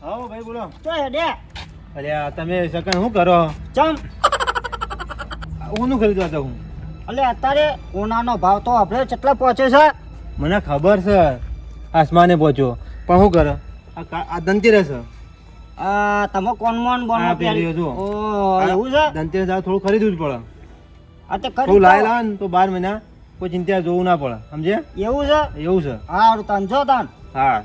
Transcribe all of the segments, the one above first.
હા ભાઈ બોલો. તો હેડે અલ્યા તમે સકન શું કરો? ચમ ઊનું ખરીદવા તો હું. એટલે અત્યારે કોનાનો ભાવ તો આપણે કેટલા પહોંચે છે? મને ખબર છે આસમાને પહોંચ્યો પણ શું કરે આ ધનતેરસ તમે કોનમોન બોન આ પહેર્યો છો. ઓ એવું છે? ધનતેરસ થોડું ખરીદવું જ પડે. આ તે થોડું લાય લાવે ને તો 12 મહિના કોઈ ચિંતા જોવું ના પડે. સમજે? એવું છે? એવું છે. હારું તાન જો તાન. હા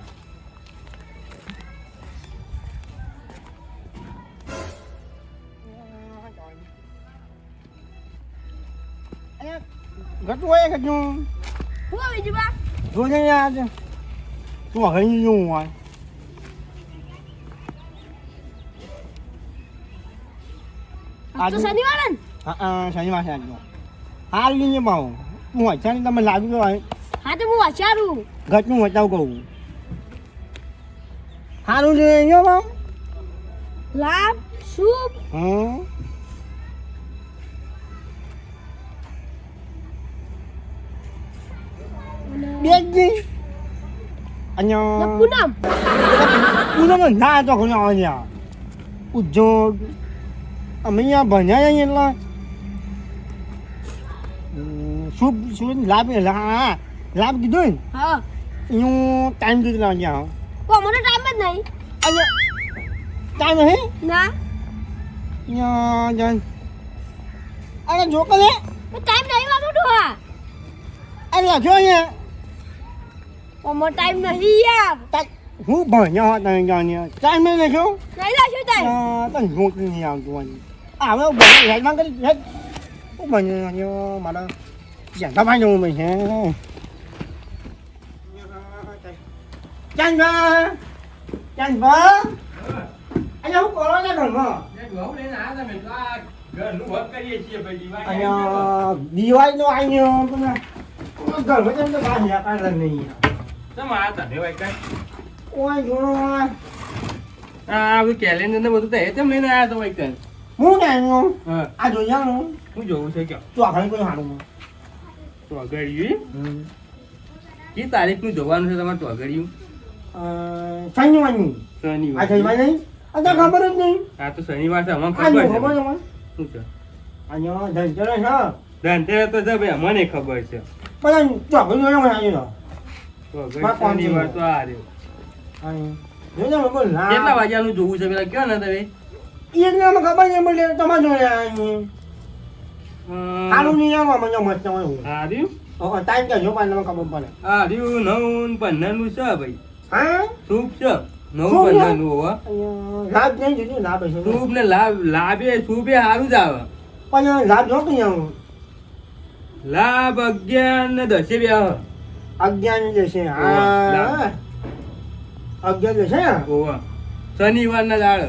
ઘટું હોય ઘટું હું બીજું બા જોજે યાર તું હળી જવું હોય તો શનિવાર ને હા શનિવાર છે હાલ લઈને પાઉં હું અચાનક તમે લાગુ તો હા તો હું વાચારું ઘટનું વટાવ કહું સારું લઈ ગયો પાઉં લાભ શુભ હમ બેજી ને અહીંયા પૂનમ પૂનમ ના તો ઘણો અહીંયા ઉદ્યોગ અમે અહીંયા ભણ્યા એટલે શુભ શુભ લાભ લાભ કીધું ને હા એનું ટાઈમ કીધું અહીંયા ઓ મને ટાઈમ જ નહીં અહીંયા ટાઈમ હે ના અહીંયા જાન અરે જો કરે ટાઈમ નહીં વાગો ડોહા અરે જો અહીંયા ઓ મને ટાઈમ નહીં યાર હું ભણ્યા હતા અહીંયા ટાઈમ નહીં લખ્યો નહીં લાગ્યો ટાઈમ તને જોત નહીં આવતું હવે ભણે હેડમાં કરી હેડ હું ભણ્યો મારા જંગા ભાઈ જવું છે ચાંદા ચાંદા અહીંયા હું કરો ને ઘરમાં અહીંયા દિવાળી નો આવ્યો ઘરમાં કેમ તો બહાર નીકળતા નહીં ઓય જોડો કેલેન્ડર ને બધું તો એ તેમ લઈને આવ્યા તો ભાઈ તને. હું આવ્યો હા આ જોયા શું જોવું છે કે તો આખા કોઈ હારું તો આગળ્યું કી તારીખનું જોવાનું છે તમારે તો આગળ્યું શનિવારની આ શનિવાર શનિવાર નહીં આ તો ખબર જ નહીં હા તો શનિવાર છે અમને આ ખબર ખબર છે છે શું છે અહીંયા ધનતેરસ છે ધનતેરસ તો છે ભાઈ અમને ખબર છે પણ ચોકડી જોડે મને આવ્યો તો આગળ માં કોણ છે? શનિવાર તો આ રહ્યો જોજે મને બોલ ના કેટલા વાગ્યાનું જોવું છે પેલા કયો ને તમે એક ને ખબર નહીં બોલે તમારે જોડે આવી હારું નહીં આવો મને મસ્ત હોય આ રહ્યું ટાઈમ કે જો પણ તમને ખબર પડે આ રહ્યું 9 15 નું છે ભાઈ હા સૂપ છે 9 સૂપ છે? 15 નું હોવા લાભ નહીં જોજો લાભ હશે સૂપ ને લાભે સૂપે સારું જ આવે પણ લાભ જો કઈ આવું લાભ 11 ને 10 બે આવે 11 જશે હા લાભ. 11 જશે હોવા શનિવાર ના દાળ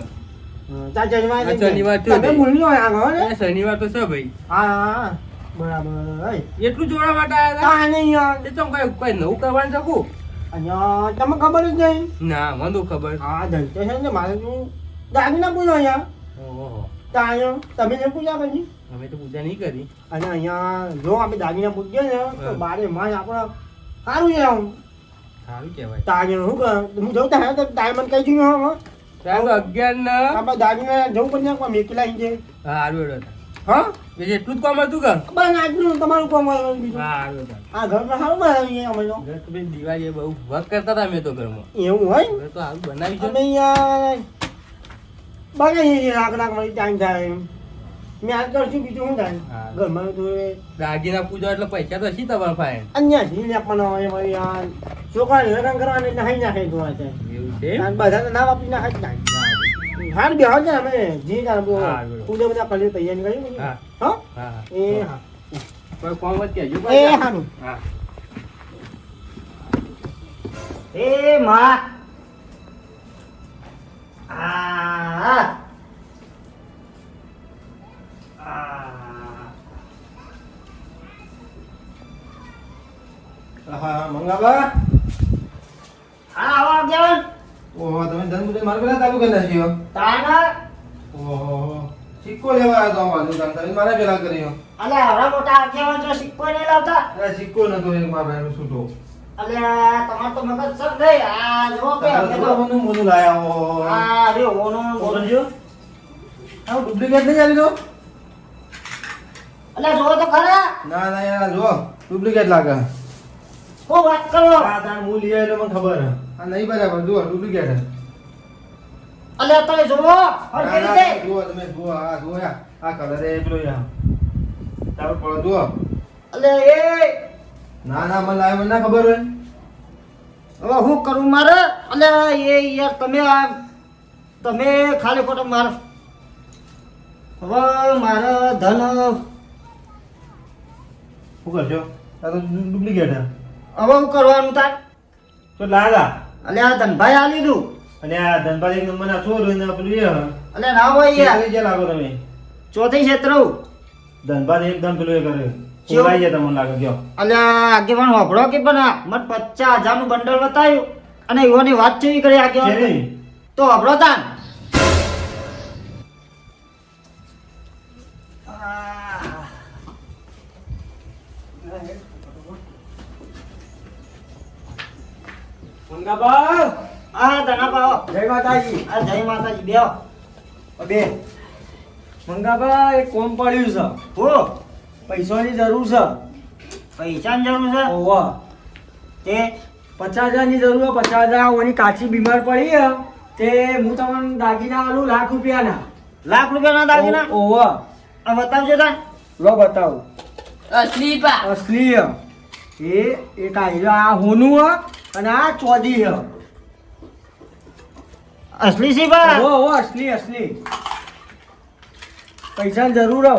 તા શનિવાર આ શનિવાર તો તમે નહીં. ભૂલી લો આગળ આ શનિવાર તો છે ભાઈ હા બરાબર એટલું જોડા માટે આવ્યા તા નહીં યાર હતા એ તો કઈ નવું કરવાનું શકું અહીંયા તમે ખબર જ નહીં ના મને તો ખબર હા ધનતે છે ને મારે તું દાગીના પૂછો અહીંયા ઓહો તા અહીંયા તમે નહીં પૂછ્યા પછી અમે તો પૂજા નહીં કરી અને અહીંયા જો આપણે દાગીના પૂછીએ ને તો હા. બારે માં આપણે સારું છે આમ સારું કહેવાય તાગે શું કર હું જઉં ત્યાં તો ડાયમંડ કઈ જયું હા ચાલો 11 ને આપણે દાગીના જવું પડે ને કોઈ મેકલા છે હા સારું હેડો હા બીજું એટલું જ કામ હતું કે બસ આટલું તમારું કામ આવ્યું બીજું હા સારું હેડો આ ઘરમાં સારું બનાવીએ અમે તો ઘર તો ભાઈ દિવાળી બહુ વર્ક કરતા હતા અમે તો ઘરમાં એવું હોય ઘર તો સારું બનાવી છે અમે અહીંયા બનાવીએ છીએ લાકડા મળી ટાઈમ થાય એમ મેં આજ કરશું બીજું શું થાય હા. ઘરમાં તો એ દાગીના પૂજા એટલે પૈસા તો હશી તમારા પાસે અહીંયા જી લેપવાનો હોય મારી આ છોકરાને લગ્ન કરવાને નાહી નાખે તો હોય છે એવું છે અને બધાને ના વાપરી નાખે જ નાખે હાર બે હોય ને અમે જી હા, પૂજા બરોબર. બધા કરી તૈયારી કરી ને. હા. હા હા એ હા કોઈ કોમ વચ્ચે હજુ એ હારું હા એ માં આ હા મંગાવા હા આવો કેવન ઓહો તમે ધન મુજે માર પેલા ચાલુ કરી નાખ્યો તાના ઓહો સિક્કો લેવા આવ્યો તો બાજુ તમે મારા પેલા કર્યો અલે આવડા મોટા કેવન જો સિક્કો નહીં લાવતા અરે સિક્કો નતો એક મારા ભાઈનો છૂટો અલ્યા તમાર તો મગજ સર નહીં આ જો કે અમે તો મોનું લાયા હો આ રે ઓનો બોલજો આ ડુપ્લિકેટ નહીં આવી તો અલ્યા જો તો ખરા ના ના યાર જો ડુપ્લિકેટ લાગે કો વાત કરો આ તાર હું લઈ આવ્યો મને ખબર હે આ નહીં બરાબર જો ડુપ્લિકેટ હે અલ્યા તમે જો હર કે રીતે જુઓ તમે જુઓ આ જુઓ આ કલર એ પેલો યાર તારો પડો જુઓ અલ્યા એ ના ના મને લાવ્યો મને ના ખબર હોય હવે હું કરું મારે અલ્યા એ યાર તમે ખાલી ખોટો માર હવે મારે ધન શું કરશો આ તો ડુપ્લિકેટ હે હવે હું કરવાનું તાર તો લાગા અલ્યા ધનભાઈ આ લીધું અને આ ધનપાલ એક નંબર ના ચોર હોય ને પેલું એ હે અલ્યા ના હોય યાર જે લાગો તમે ચોથી ક્ષેત્ર ધનપાલ એકદમ પેલું એ કરે ચેવું? ઉડાઈ જાય તમને લાગે કયો અલ્યા આગેવાન હોભળો કે બના મત 50,000 નું બંડલ બતાવ્યું અને એવાની વાત કેવી કરી આગેવાન કેવી? તો હોભળો તાન મંગાબા આ ધના પાવો જય માતાજી આ જય માતાજી બેહો બે મંગાબા એક કોમ પડ્યું છે હો પૈસાની જરૂર છે પૈસાની જરૂર છે ઓવા તે 50,000 ની જરૂર છે 50,000 ઓની કાચી બીમાર પડી હે તે હું તમને દાગીના આલું લાખ રૂપિયાના લાખ રૂપિયાના દાગીના ઓવા આ બતાવજો તાન લો બતાવું અસલી બા અસલી હે એ એક આ હોનું હે અને આ ચોદી હે અસલી છે બા ઓ અસલી અસલી પૈસાની જરૂર હે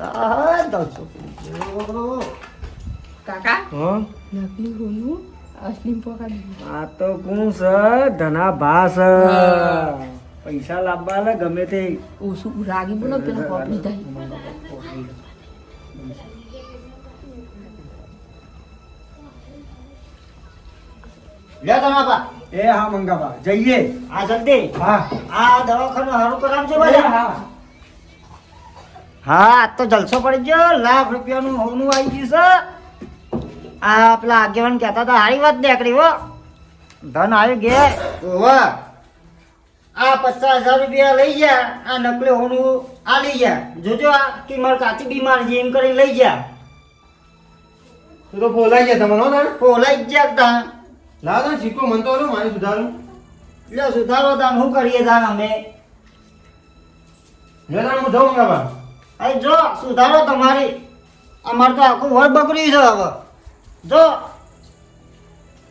આ દોસ્તો કાકા હા નકલી હોનું અસલી પકડ આ તો કોણ છે ધના ભાસ હા. પૈસા લાવવા લે ગમે તે ઓછું રાગી બોલો પેલા કોપી દઈ લે ધના પા એ હા મંગાબા જઈએ આ જલ્દી હા આ દવાખાનું હારું કરાવજો એ બધા હા હા આજ તો જલસો પડી ગયો લાખ રૂપિયાનું હોનું આવી ગયું છે આ પેલા આગેવાન કહેતા હતા હારી વાત નીકળી હો ધન આવ્યું ઘેર ઓવા આ 50,000 રૂપિયા લઈ ગયા આ નકલી હોનું આ લઈ ગયા જોજો આ કે માર કાચી બીમાર છે એમ કરીને લઈ ગયા તું તો ફોલાઈ જાય તમને હો તાર પોલાઈ જ ગયા તા લાવ તાર સિક્કો મન તો મારે સુધારું લે સુધારો તાન શું કરીએ તાન અમે લે તાર હું જાઉં મંગાબા અહીં જો સુધારો તમારી અમારે તો આખું વર બકરી છે હવે જો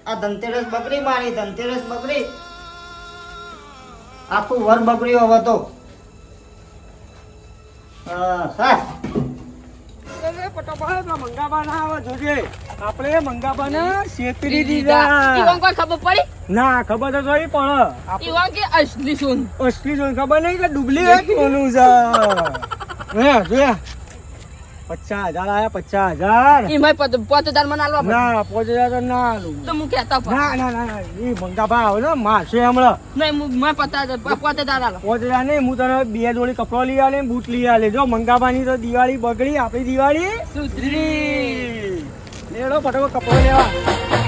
આ ધનતેરસ બકરી મારી ધનતેરસ બકરી આખું વર બકરી હવે તો મંગાબા ના આવે જોજે આપણે મંગાબા ને છેતરી ઈવન દીધા કોઈ ખબર પડી ના ખબર તો થોડી પણ ઈવન કે અસલી સોન અસલી જોઈને ખબર નહીં કે ડુપ્લિકેટ કોનું છે હે જોયા 50,000 આયા 50,000 ઈ મેં 5000 મને આલવા પડે ના 5,000 ના આલું. તો હું કહેતા પણ ના ના ના એ મંગાબા આવે ને મારશે હમણાં નહીં મેં 5000 આલો 5,000 નહીં હું તને 2 જોડી કપડો લઈ આલે બૂટ લઈ આલે જો મંગાબાની તો દિવાળી બગડી આપણી દિવાળી સુધરી લેડો ફટાફટ કપડો લેવા